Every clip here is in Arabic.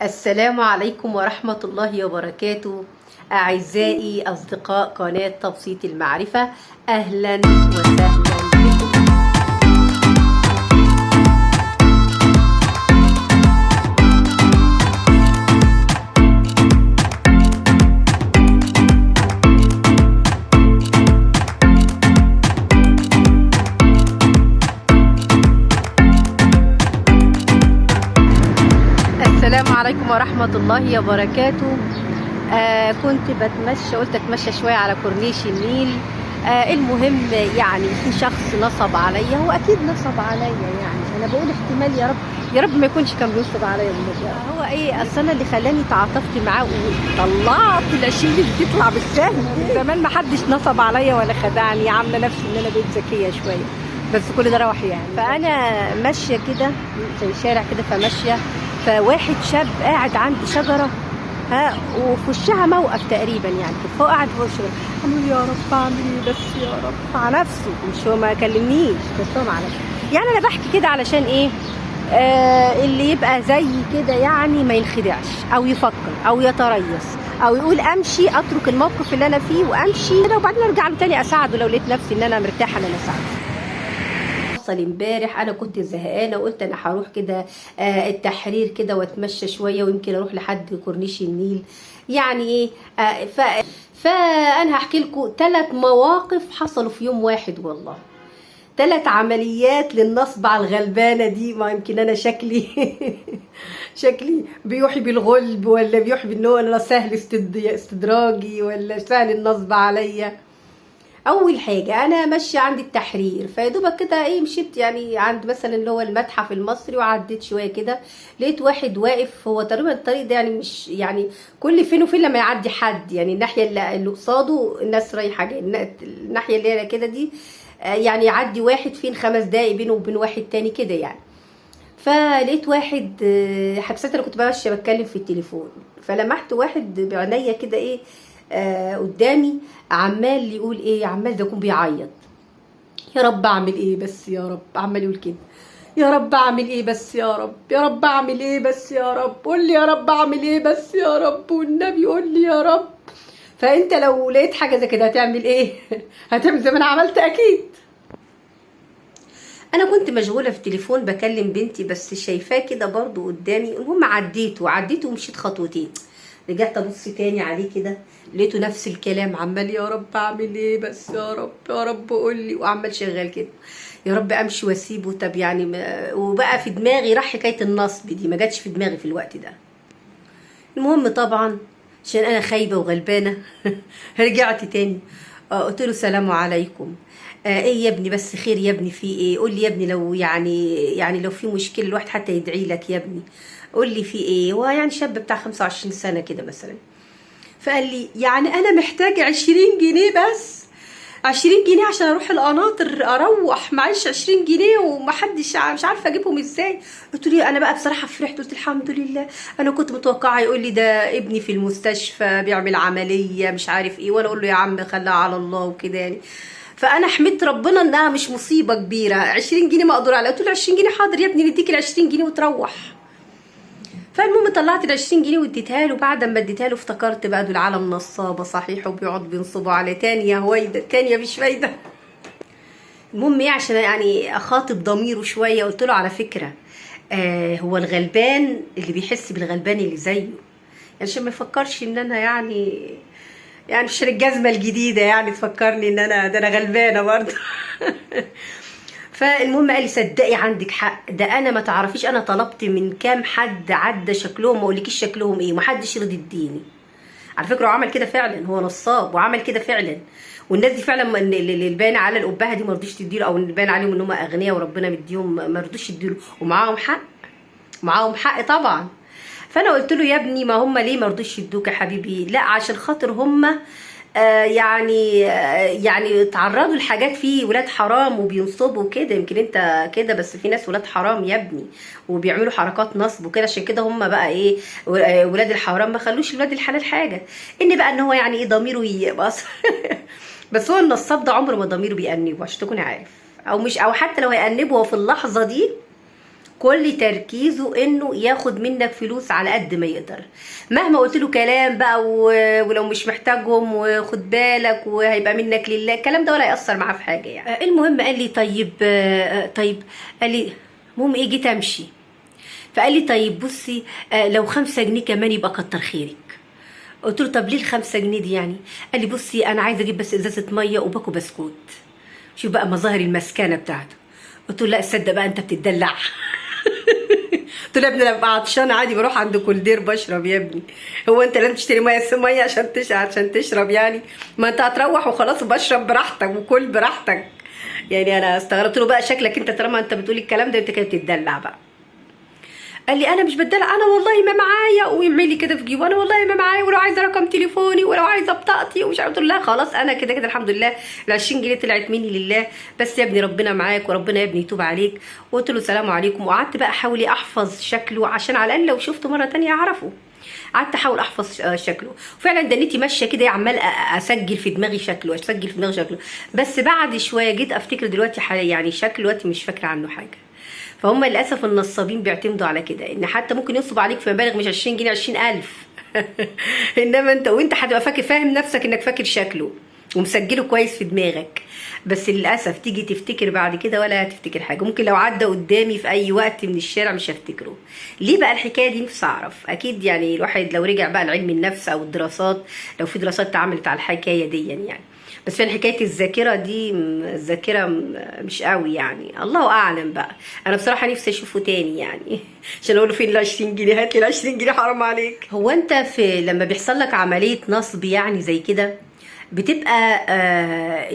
السلام عليكم ورحمة الله وبركاته. أعزائي أصدقاء قناة تبسيط المعرفة، أهلا وسهلا بكم. السلام عليكم ورحمة الله وبركاته. كنت بتمشى، قلت اتمشى شوية على كورنيش النيل. المهم يعني في شخص نصب عليا، هو اكيد نصب عليا، يعني انا بقول احتمال يا رب ما يكونش كان بينصب عليا بالمرة. هو ايه اصل انا اللي خلاني تعاطفت معاه وطلعت العشرين اللي بتطلع بالسهل. زمان ما حدش نصب عليا ولا خدعني، عامله نفسي ان انا بقيت ذكيه شويه، بس كل ده روح يعني. فانا ماشيه كده في شارع كده، فماشيه فواحد شاب قاعد عند شجره، وفي وشها موقف تقريبا يعني كده، فهو قاعد فوق الشجره قال يا رب اعمل ايه بس يا رب، مع نفسه، مش هو ما كلمنيش، بس هو مع نفسه. يعني انا بحكي كده علشان ايه؟ اللي يبقى زي كده يعني ما ينخدعش او يفكر او يتريث او يقول امشي اترك الموقف اللي انا فيه وامشي كده، وبعدين ارجع له تاني اساعده لو لقيت نفسي ان انا مرتاحه ان انا اساعده. امبارح انا كنت زهقانه وقلت انا هروح كده التحرير كده واتمشى شويه، ويمكن اروح لحد كورنيش النيل يعني ايه. فانا هحكي لكم 3 مواقف حصلوا في يوم واحد، والله 3 عمليات للنصب على الغلبانه دي. ما يمكن انا شكلي شكلي بيوحي بالغلب، ولا بيوحي بان هو انا سهل استدراجي، ولا سهل النصب عليا. اول حاجه انا ماشيه عند التحرير، فيدوبك كده ايه مشيت يعني عند مثلا اللي هو المتحف المصري، وعديت شويه كده لقيت واحد واقف. هو تقريبا الطريق ده يعني مش يعني كل فين وفين لما يعدي حد، يعني الناحيه اللي قصاده الناس رايحه جايه، الناحيه اللي هي كده دي يعني يعدي واحد فين 5 دقايق بينه وبين واحد تاني كده يعني. فلقيت واحد حبسات، انا كنت ماشيه بتكلم في التليفون، فلمحت واحد بعينيا كده ايه قدامي عمال يقول ايه، عمال ده يكون بيعيط، يا رب اعمل ايه بس يا رب، عمال يقول كده يا رب اعمل ايه بس يا رب، يا رب اعمل ايه بس يا رب، قول لي يا رب اعمل ايه بس يا رب، والنبي قول لي يا رب. فانت لو لقيت حاجه زي كده هتعمل ايه؟ هتعمل زي ما انا عملت اكيد. انا كنت مشغوله في التليفون بكلم بنتي، بس شايفاه كده برضو قدامي. المهم عديته ومشيت خطوتين، رجعت ابص تاني عليه كده لقيته نفس الكلام، عمال يا رب اعمل ايه بس يا رب، يا رب قول لي، وعمال شغال كده يا رب امشي واسيبه. طب يعني وبقى في دماغي راح حكايه النصب دي، ما جاتش في دماغي في الوقت ده. المهم طبعا عشان انا خايبه وغلبانه رجعت تاني قلت له سلام عليكم. ايه يا ابني بس خير يا ابني، في ايه؟ قول لي يا ابني، لو يعني لو في مشكله الواحد حتى يدعي لك يا ابني، قول لي في ايه. هو يعني شاب بتاع 25 سنه كده مثلا. فقال لي يعني انا محتاج 20 جنيه بس، 20 جنيه عشان اروح القناطر، اروح معيش 20 جنيه ومحدش مش عارفه اجيبهم ازاي. قلت له انا بقى بصراحه فرحت، قلت الحمد لله. انا كنت متوقعه يقول لي ده ابني في المستشفى بيعمل عمليه مش عارف ايه، وانا اقول له يا عم خليها على الله وكده يعني. فانا حمدت ربنا انها مش مصيبه كبيره، 20 جنيه مقدور عليها. قلت له 20 جنيه حاضر يا ابني، نديك ال 20 جنيه وتروح. فالمهم طلعت ال 20 جنيه واديتها له. بعد ما اديتها له افتكرت بقى دول عالم نصابه صحيح، وبيقعدوا بينصبوا على تاني يا هويده، تاني يا مش فايده. المهم ايه عشان يعني اخاطب ضميره شويه، قلت له على فكره هو الغلبان اللي بيحس بالغلبان اللي زيه، يعني عشان ما يفكرش ان انا يعني مش الجزمه الجديده يعني تفكرني ان انا غلبانه برضه فالمهم قال لي صدقي عندك حق، ده انا ما تعرفيش انا طلبت من كام حد عدى شكلهم، ما اقولكيش شكلهم ايه، ومحدش رضي يديني. على فكره هو عمل كده فعلا، هو نصاب وعمل كده فعلا. والناس دي فعلا اللي باين على الابهه دي ما رضيش تديله، او اللي باين عليهم ان هم اغنياء وربنا مديهم ما رضوش يديله، ومعاهم حق، معاهم حق طبعا. فانا قلت له يا ابني ما هم ليه ما رضوش يدوك يا حبيبي؟ لا عشان خاطر هم يعني تعرضوا لحاجات فيه ولاد حرام وبينصبوا كده. يمكن انت كده، بس في ناس ولاد حرام يا ابني وبيعملوا حركات نصب وكده، عشان كده هم بقى ايه ولاد الحرام ما خلوش ولاد الحلال حاجه. ان بقى ان هو يعني ايه ضميره يبقص بس هو النصاب ده عمره ما ضميره بيأنبه عشان تكون عارف، او مش، او حتى لو هيأنبه هو في اللحظه دي كل تركيزه انه ياخد منك فلوس على قد ما يقدر، مهما قلت له كلام بقى ولو مش محتاجهم وخد بالك وهيبقى منك لله، الكلام ده ولا يأثر معاه في حاجه يعني. المهم قال لي طيب قال لي المهم ايه، جيت امشي فقال لي طيب بصي لو 5 جنيه كمان يبقى كتر خيرك. قلت له طب ليه ال5 جنيه دي يعني؟ قال لي بصي انا عايزه اجيب بس ازازه ميه وباكو بسكوت. شوف بقى مظاهر المسكنه بتاعته. قلت له لا تصدق بقى انت بتدلع. قلت له يا ابني لما عطشانه عادي بروح عند كولدير بشرب يا ابني، هو انت لازم تشتري ميه عشان تشرب يعني؟ ما انت هتروح وخلاص وبشرب براحتك وكل براحتك يعني. انا استغربت له بقى شكلك انت طالما انت بتقولي الكلام ده انت كده بتدلع بقى. قال لي انا مش بتدلع، انا والله ما معايا، ويعمل لي كده في جيبه، انا والله ما معايا، ولو عايزه رقم تليفوني ولو عايزه بطاقتي ومش عارفه. قلت له لا خلاص انا كده كده الحمد لله ال20 جنيه طلعت مني لله، بس يا ابني ربنا معاك وربنا يا ابني يتوب عليك. وقلت له السلام عليكم، وقعدت بقى احاول احفظ شكله عشان على الاقل لو شفته مره ثانيه اعرفه. قعدت احاول احفظ شكله، وفعلا دنيتي ماشيه كده عمال اسجل في دماغي شكله بس بعد شويه جيت افتكر دلوقتي يعني شكله دلوقتي مش فاكره عنه حاجه. فهم للاسف النصابين بيعتمدوا على كده، ان حتى ممكن ينصب عليك في مبالغ مش 20 جنيه 20,000. انما انت هتبقى فاهم نفسك انك فاكر شكله ومسجله كويس في دماغك، بس للاسف تيجي تفتكر بعد كده ولا هتفتكر حاجه. ممكن لو عدى قدامي في اي وقت من الشارع مش هفتكره. ليه بقى الحكايه دي؟ نفسي اعرف. اكيد يعني الواحد لو رجع بقى لعلم النفس او الدراسات، لو في دراسات اتعملت على الحكايه دي يعني. بس في حكايه الذاكره دي، الذاكره مش قوي يعني، الله اعلم بقى. انا بصراحه نفسي اشوفه تاني يعني عشان اقول له فين ال20 جنيه، هات لي ال20 جنيه حرام عليك. هو انت لما بيحصل لك عمليه نصب يعني زي كده، بتبقى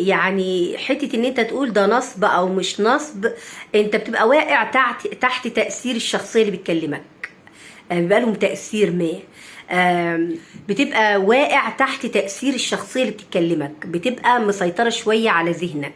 يعني حته ان انت تقول ده نصب او مش نصب، انت بتبقى واقع تحت تاثير الشخصيه اللي بتكلمك. بيبقى لهم تاثير ما، بتبقى واقع تحت تأثير الشخصية اللي بتتكلمك، بتبقى مسيطرة شوية على ذهنك.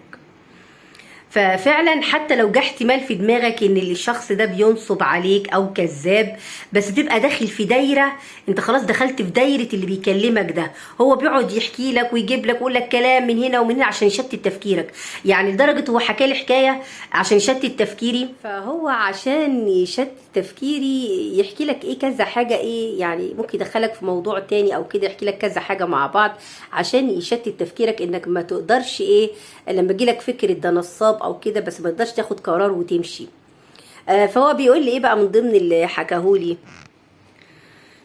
ففعلا حتى لو جه احتمال في دماغك ان الشخص ده بينصب عليك او كذاب، بس بتبقى داخل في دايره، انت خلاص دخلت في دايره اللي بيكلمك ده. هو بيقعد يحكي لك ويجيب لك ويقول لك كلام من هنا ومن هنا عشان يشتت تفكيرك يعني. لدرجه هو حكى لي حكايه عشان يشتت تفكيري، فهو عشان يشتت تفكيري يحكي لك ايه كذا حاجه، ايه يعني ممكن يدخلك في موضوع تاني او كده، يحكي لك كذا حاجه مع بعض عشان يشتت تفكيرك، انك ما تقدرش ايه لما يجي لك فكره ده نصاب او كده، بس ما تقدرش تاخد قرار وتمشي. فهو بيقول لي ايه بقى من ضمن اللي حكاهولي،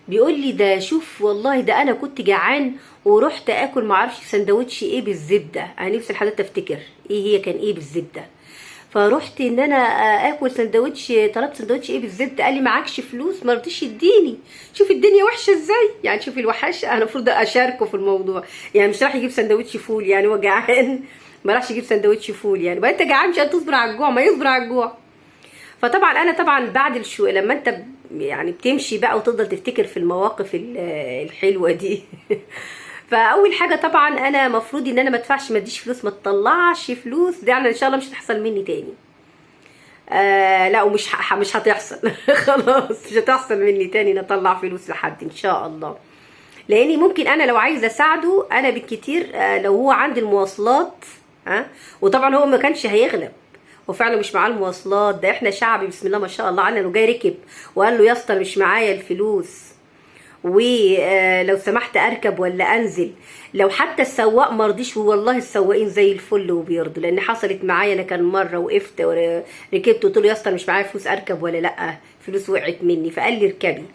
بيقول لي ده شوف والله ده انا كنت جعان ورحت اكل معرفش سندوتش ايه بالزبده، انا نفسي لحضرتك افتكر ايه هي كان ايه بالزبده. فرحت ان انا اكل سندوتش، طلبت سندوتش ايه بالزبده، قال لي معكش فلوس، ما رضيش يديني. شوف الدنيا وحشه ازاي يعني، شوف الوحش. انا المفروض اشاركه في الموضوع يعني، مش راح يجيب سندوتش فول يعني، هو جعان ما راحش يجيب سندوتش فول يعني، بقى انت جعان مش هتصبر على الجوع، ما يصبر على الجوع. فطبعا انا طبعا بعد لما انت يعني بتمشي بقى وتفضل تفتكر في المواقف الحلوه دي. فاول حاجه طبعا انا مفروض ان انا ما ادفعش، ما اديش فلوس، ما تطلعش فلوس، ده يعني ان شاء الله مش هتحصل مني تاني. لا ومش مش هتحصل. خلاص مش هتحصل مني تاني نطلع فلوس لحد ان شاء الله. لاني ممكن انا لو عايزه اساعده انا بالكتير لو هو عند المواصلات، وطبعا هو ما كانش هيغلب، وفعلا مش معاه المواصلات، ده احنا شعبي بسم الله ما شاء الله علينا. لو جاي ركب وقال له يا اسطى مش معايا الفلوس ولو سمحت اركب ولا انزل، لو حتى السواق مرضيش، والله السواقين زي الفل وبيرضوا، لان حصلت معايا انا. كان مره وقفت وركبت قلت له يا اسطى مش معايا فلوس اركب ولا لا، فلوس وقعت مني، فقال لي اركبي.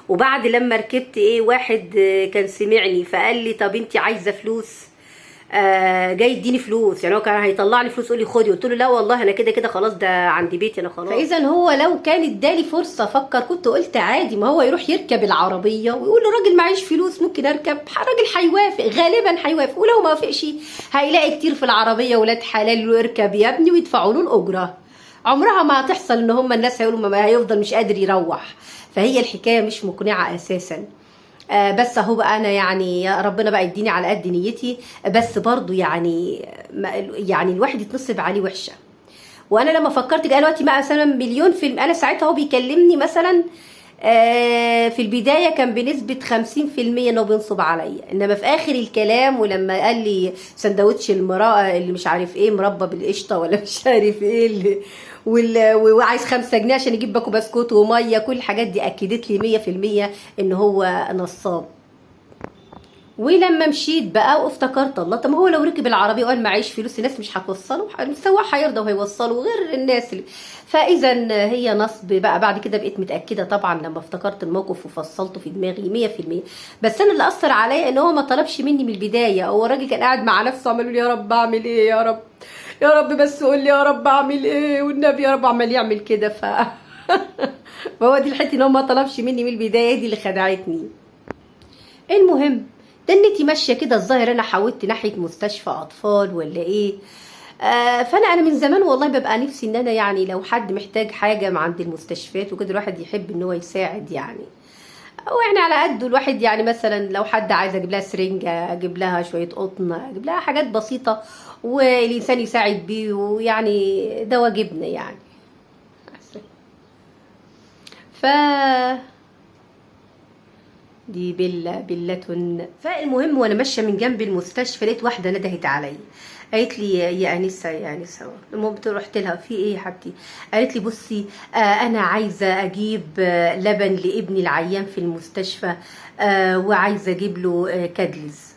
وبعد لما ركبت ايه واحد كان سمعني فقال لي طب انت عايزه فلوس؟ جاي يديني فلوس يعني، هو كان هيطلع لي فلوس يقول لي خدي، قلت له لا والله انا كده كده خلاص ده عند بيتي انا خلاص. فاذا هو لو كان ادالي فرصه افكر كنت قلت عادي، ما هو يروح يركب العربيه ويقول له راجل معيش فلوس ممكن اركب، الراجل هيوافق، غالبا هيوافق، ولو ما وافقش هيلاقي كتير في العربيه ولاد حلال يقولوا اركب يا ابني ويدفعوا له الاجره. عمرها ما هتحصل ان هم الناس هيقولوا ما هيفضل مش قادر يروح. فهي الحكايه مش مقنعه اساسا. بس اهو بقى انا يعني يا ربنا بقى يديني على قد نيتي، بس برضو يعني الواحد يتنصب عليه وحشه. وانا لما فكرت دلوقتي مثلا مليون فيلم، انا ساعتها هو بيكلمني مثلا في البدايه كان بنسبه 50% انه بينصب عليا، انما في اخر الكلام ولما قال لي سندوتش المراه اللي مش عارف ايه مربى بالقشطه ولا مش عارف ايه اللي وعايز 5 جنيه عشان يجيب باكو بسكوت وميه. كل الحاجات دي اكدت لي 100% ان هو نصاب. ولما مشيت بقى وافتكرت الله، طب ما هو لو ركب العربيه وقال معيش فلوس الناس مش هتوصله، السواق هيرضى وهيوصله غير الناس اللي. فاذا هي نصب بقى. بعد كده بقيت متاكده طبعا لما افتكرت الموقف وفصلته في دماغي 100%. بس انا اللي اثر عليا ان هو ما طلبش مني من البدايه. هو الراجل كان قاعد مع نفسه عمال يقول يا رب اعمل ايه، يا رب يا رب بس قول لي يا رب اعمل ايه والنبي يا رب، عمال يعمل كده. فهو دي الحته ان هو ما طلبش مني من البدايه دي اللي خدعتني. المهم دنيتي ماشيه كده. الظاهر انا حاولت ناحيه مستشفى اطفال ولا ايه. فانا من زمان والله ببقى نفسي ان انا يعني لو حد محتاج حاجه من عند المستشفيات وكده الواحد يحب ان هو يساعد يعني. واحنا على قده الواحد يعني. مثلا لو حد عايز اجيب لها سرنجه، اجيب لها شويه قطن، اجيب لها حاجات بسيطه والانسان يساعد بيه، ويعني ده واجبنا يعني. ف دي بلة. فالمهم وانا ماشيه من جنب المستشفى لقيت واحده ندهت عليا، قالت لي يا انسه يا انسه. المهم رحت لها في ايه يا حبيبتي؟ قالت لي بصي انا عايزه اجيب لبن لابني العيان في المستشفى، وعايزه اجيب له كادلز.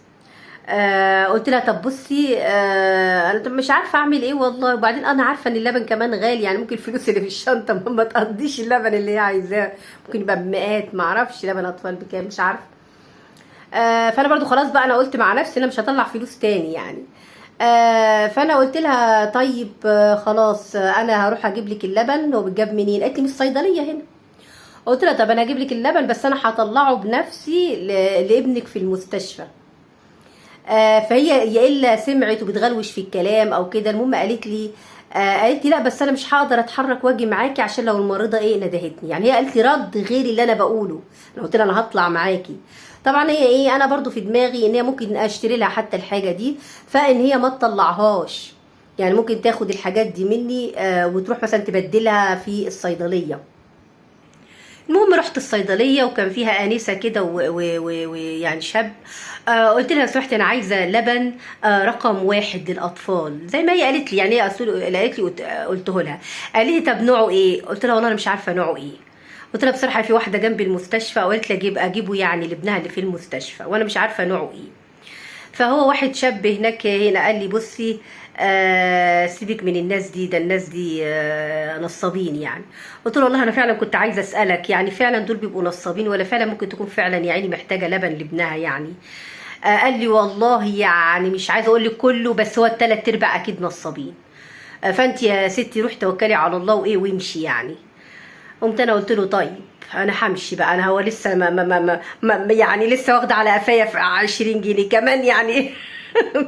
قلت لها طب بصي انا مش عارفه اعمل ايه والله. وبعدين انا عارفه ان اللبن كمان غالي يعني، ممكن الفلوس اللي في الشنطه ما تقضيش اللبن اللي هي عايزاه، ممكن يبقى بمئات، ما اعرفش لبن اطفال بكام مش عارفه. فانا برضو خلاص بقى انا قلت مع نفسي انا مش هطلع فلوس تاني يعني. فانا قلت لها طيب خلاص انا هروح اجيب لك اللبن. هو بيتجاب منين؟ قالت لي من الصيدليه هنا. قلت لها طب انا اجيب لك اللبن بس انا هطلعه بنفسي لابنك في المستشفى. فهي يا الا سمعت وبتغلوش في الكلام او كده. المهم قالت لي لا بس انا مش هقدر اتحرك واجي معاكي عشان لو الممرضه ندهتني. يعني هي قالت لي رد غير اللي انا بقوله. انا قلت لها انا هطلع معاكي. طبعا هي انا برضو في دماغي ان هي ممكن اشتري لها حتى الحاجه دي، فان هي ما تطلعهاش يعني. ممكن تاخد الحاجات دي مني وتروح مثلا تبدلها في الصيدليه. المهم رحت الصيدليه وكان فيها انسه كده ويعني شاب. قلت لها لو سمحت انا عايزه لبن رقم 1 للاطفال زي ما هي قالت لي يعني. هي قالت لي قلته لها. قالت لي طب نوعه ايه؟ قلت لها والله انا مش عارفه نوعه ايه. قلت لها بصراحه في واحده جنب المستشفى وقالت لي اجيبه يعني لابنها اللي في المستشفى وانا مش عارفه نوعه ايه. فهو واحد شاب هنا قال لي بصي سيبك من الناس دي، ده الناس دي نصابين يعني. قلت له والله انا فعلا كنت عايزه اسالك يعني فعلا دول بيبقوا نصابين ولا فعلا ممكن تكون فعلا يعني محتاجه لبن لابنها يعني. قال لي والله يعني مش عايزه اقول لك كله بس هو ال3/4 اكيد نصابين. فانت يا ستي روحي توكلي على الله وايه وامشي يعني. قمت انا قلت له طيب انا همشي بقى. انا هو لسه ما يعني لسه واخده على قفايا في 20 جنيه كمان يعني.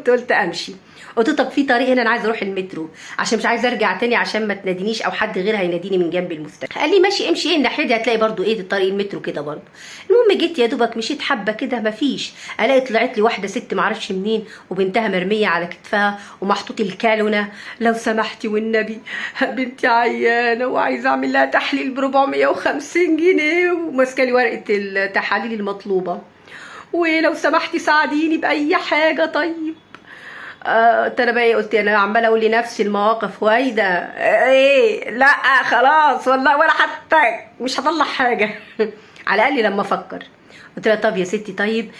قلت امشي. قلت طب في طريق هنا انا عايزه اروح المترو عشان مش عايزه ارجع تاني عشان ما تنادينيش او حد غير هيناديني من جنب المستشفى. قال لي ماشي امشي ايه الناحيه دي هتلاقي برضو ايه طريق المترو كده برضو. المهم جيت يا دوبك مشيت حبه كده مفيش الاقي طلعت لي واحده ست معرفش منين وبنتها مرميه على كتفها ومحطوط الكالونه. لو سمحتي والنبي بنتي عيانه وعايزه اعمل لها تحليل ب 450 جنيه وماسكه لي ورقه التحاليل المطلوبه ولو سمحتي ساعديني باي حاجه. طيب قلت انا بقى ايه؟ قلت انا عماله اقول لنفسي المواقف وايده ايه لا خلاص والله ولا حتى مش هطلع حاجه. على الاقل لما افكر. قلت لها طب يا ستي طيب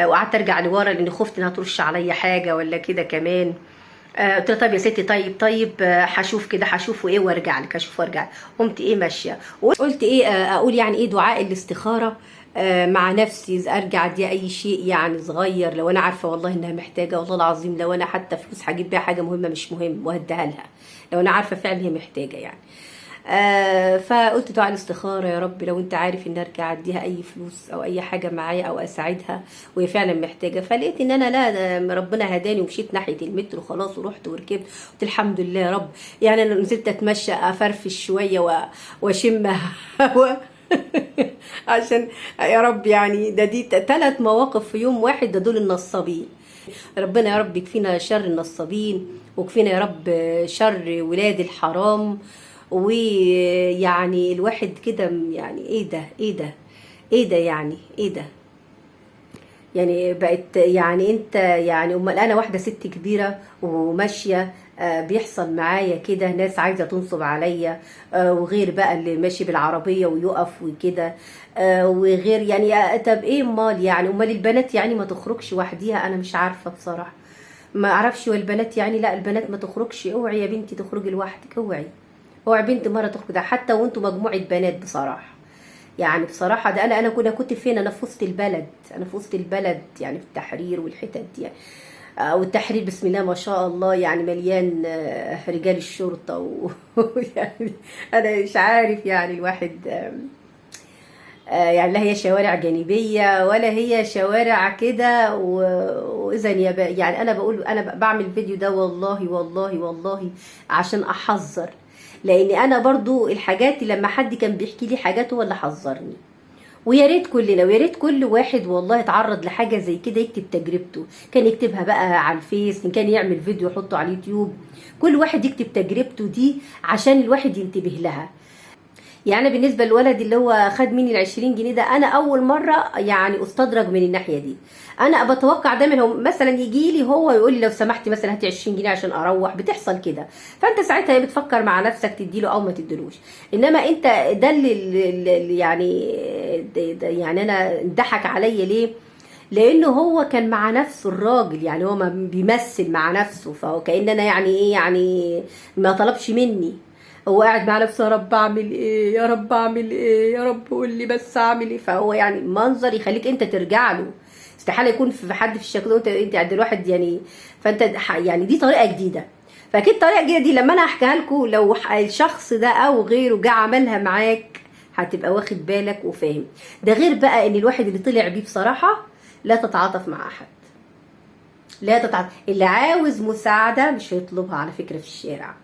وقعدت ارجع لورا لاني خفت انها ترش عليا حاجه ولا كده كمان. قلت لها طيب يا ستي طيب هشوف كده هشوف وايه وارجع لك اشوف وارجع. قمت ايه ماشيه قلت ايه اقول يعني ايه دعاء الاستخاره مع نفسي ارجع دي اي شيء يعني صغير لو انا عارفه والله انها محتاجه. والله العظيم لو انا حتى فلوس هجيب بيها حاجه مهمه مش مهم وهديها لها لو انا عارفه فعلا هي محتاجه يعني. فقلت دعاء الاستخاره يا رب لو انت عارف ان ارجع اديها اي فلوس او اي حاجه معايا او اساعدها وهي فعلا محتاجه. فلقيت ان انا لا ربنا هداني ومشيت ناحيه المترو خلاص ورحت وركبت. قلت الحمد لله يا رب يعني. انا نزلت اتمشى افرفش شويه واشم هوا عشان يا رب يعني دي 3 مواقف في يوم واحد. ده دول النصابين. ربنا يا رب يكفينا شر النصابين وكفينا يا رب شر ولاد الحرام. ويعني الواحد كده يعني ايه ده يعني ايه ده يعني بقت يعني انت يعني امال انا واحده ست كبيره وماشيه بيحصل معايا كده ناس عايزه تنصب عليا، وغير بقى اللي ماشي بالعربيه ويقف وكده، وغير يعني طب ايه امال يعني، امال البنات يعني ما تخرجش وحديها؟ انا مش عارفه بصراحه، ما اعرفش. والبنات يعني لا، البنات ما تخرجش، اوعي يا بنتي تخرجي لوحدك، اوعي، اوعي بنت مره تخرج، ده حتى وانتوا مجموعه بنات بصراحه. يعني بصراحه ده انا كنت فين؟ انا في وسط البلد، انا في وسط البلد يعني في التحرير والحتت دي يعني. والتحرير بسم الله ما شاء الله يعني مليان رجال الشرطه يعني انا مش عارف يعني الواحد يعني لا هي شوارع جانبية ولا هي شوارع كده وإذا يعني أنا بقول أنا بعمل الفيديو ده والله والله والله عشان أحذر، لأن أنا برضو الحاجات لما حد كان بيحكي لي حاجات هو اللي حذرني. ويا ريت كلنا، ويا ريت كل واحد والله يتعرض لحاجة زي كده يكتب تجربته، كان يكتبها بقى على الفيس، كان يعمل فيديو يحطه على اليوتيوب، كل واحد يكتب تجربته دي عشان الواحد ينتبه لها. يعني بالنسبه للولد اللي هو خد مني ال20 جنيه ده، انا اول مره يعني استدرج من الناحيه دي. انا بتوقع دايما هو مثلا يجي لي هو يقول لي لو سمحتي مثلا هاتي 20 جنيه عشان اروح، بتحصل كده. فانت ساعتها بتفكر مع نفسك تديله او ما تديلوش. انما انت ده اللي يعني ده يعني انا ضحك عليا ليه؟ لانه هو كان مع نفسه الراجل، يعني هو ما بيمثل مع نفسه، فهو كأن انا يعني ايه يعني ما طلبش مني، هو قاعد مع نفسه يا رب اعمل ايه، يا رب اعمل ايه، يا رب قول لي بس اعمل ايه. فهو يعني منظر يخليك انت ترجع له، استحاله يكون في حد في الشكل ده انت عند الواحد يعني. فانت يعني دي طريقه جديده، فاكيد الطريقه الجديده دي لما انا احكيها لكم لو الشخص ده او غيره جه عملها معاك هتبقى واخد بالك وفاهم. ده غير بقى ان الواحد اللي طلع بيه بصراحه لا تتعاطف مع احد، لا تتعاطف. اللي عاوز مساعده مش هيطلبها على فكره في الشارع،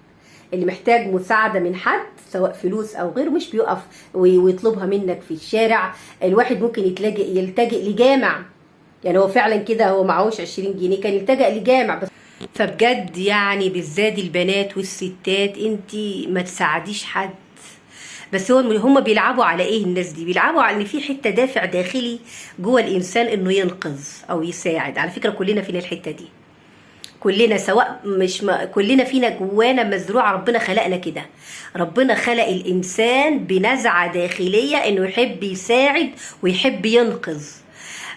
اللي محتاج مساعدة من حد سواء فلوس أو غيره مش بيقف ويطلبها منك في الشارع. الواحد ممكن يلتجئ لجامع، يعني هو فعلا كده هو معهوش 20 جنيه كان يلتجئ لجامع بس. فبجد يعني بالذات البنات والستات انتي ما تساعديش حد. بس هم بيلعبوا على ايه الناس دي؟ بيلعبوا على ان في حته دافع داخلي جوه الانسان انه ينقذ او يساعد. على فكره كلنا فينا الحته دي، كلنا سواء مش كلنا فينا جوانا مزروع، ربنا خلقنا كده، ربنا خلق الانسان بنزعه داخليه انه يحب يساعد ويحب ينقذ.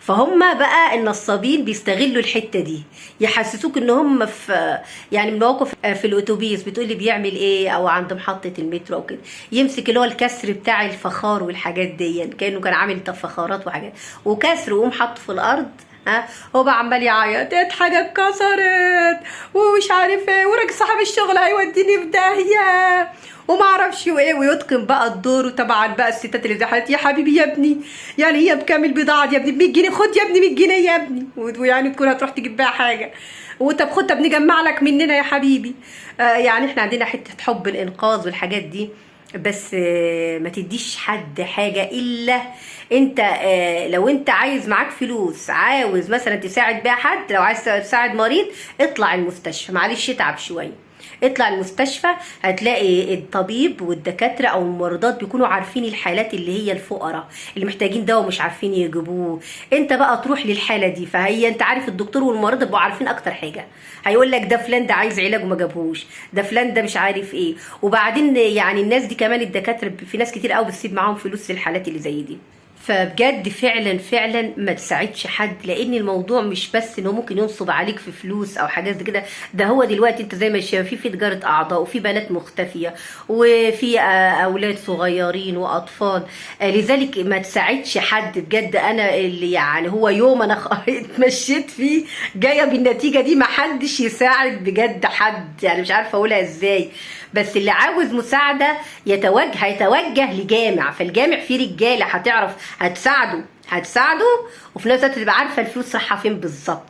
فهم بقى النصابين بيستغلوا الحته دي، يحسسوك ان هم في يعني مواقف في الاتوبيس بتقولي بيعمل ايه او عند محطه المترو او كده، يمسك اللي هو الكسر بتاع الفخار والحاجات دي، كانه كان عامل فخارات وحاجات وكسر وقوم حاطه في الارض. هو بقى عمال يعيط حاجه اتكسرت ومش عارف ايه، وراجل صاحب الشغل هيوديني في داهيه وما اعرفش وايه، ويتقن بقى الدور. وطبعا بقى الستات اللي زحلت يا حبيبي يا ابني، يعني هي بكام البضاعه دي يا ابني؟ ب 100 جنيه، خد يا ابني 100 جنيه يا ابني، ويعني تكون هتروح تجيب بيها حاجه، وطب خد طب نجمع لك مننا يا حبيبي. يعني احنا عندنا حته حب الانقاذ والحاجات دي، بس ما تديش حد حاجة إلا انت. لو انت عايز معاك فلوس، عاوز مثلا تساعد بيها حد، لو عايز تساعد مريض اطلع المستشفى، معلش اتعب شوية، اطلع المستشفى هتلاقي الطبيب والدكاترة او الممرضات بيكونوا عارفين الحالات اللي هي الفقراء اللي محتاجين دواء ومش عارفين يجيبوه. انت بقى تروح للحالة دي، فهي انت عارف الدكتور والممرضة بيبقوا عارفين اكتر حاجة، هيقول لك ده فلان ده عايز علاج وما جابهوش، ده فلان ده مش عارف ايه. وبعدين يعني الناس دي كمان الدكاترة في ناس كتير قوي بتسيب معاهم فلوس للحالات اللي زي دي. فبجد فعلا فعلا ما تساعدش حد، لان الموضوع مش بس انه ممكن ينصب عليك في فلوس او حاجات زي كده، ده هو دلوقتي انت زي ما شايف في تجاره اعضاء وفي بنات مختفيه وفي اولاد صغيرين واطفال. لذلك ما تساعدش حد بجد. انا اللي يعني هو يوم انا اتمشيت فيه جايه بالنتيجه دي، ما حدش يساعد بجد حد، يعني مش عارفه اقولها ازاي. بس اللي عاوز مساعده هيتوجه لجامع، فالجامع فيه رجاله هتعرف هتساعده وفي نفس الوقت تبقى عارفه الفلوس رايحه فين بالظبط.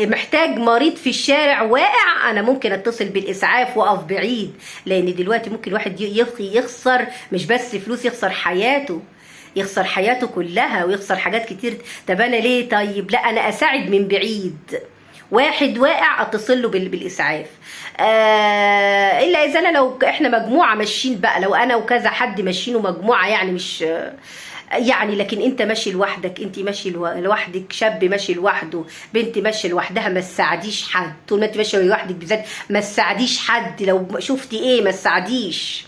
محتاج مريض في الشارع واقع، انا ممكن اتصل بالاسعاف واقف بعيد، لان دلوقتي ممكن الواحد يخسر مش بس فلوس، يخسر حياته، يخسر حياته كلها ويخسر حاجات كتير. طب انا ليه؟ طيب لا انا اساعد من بعيد واحد واقع اتصل له بالاسعاف. الا اذا انا لو احنا مجموعه ماشيين بقى، لو انا وكذا حد ماشيين ومجموعه يعني مش يعني، لكن انت ماشي لوحدك، انت ماشي لوحدك، شاب ماشي لوحده، بنت ماشيه لوحدها، ما تساعديش حد. طول ما انت ماشيه لوحدك بالذات ما تساعديش حد، لو شفتي ايه ما تساعديش.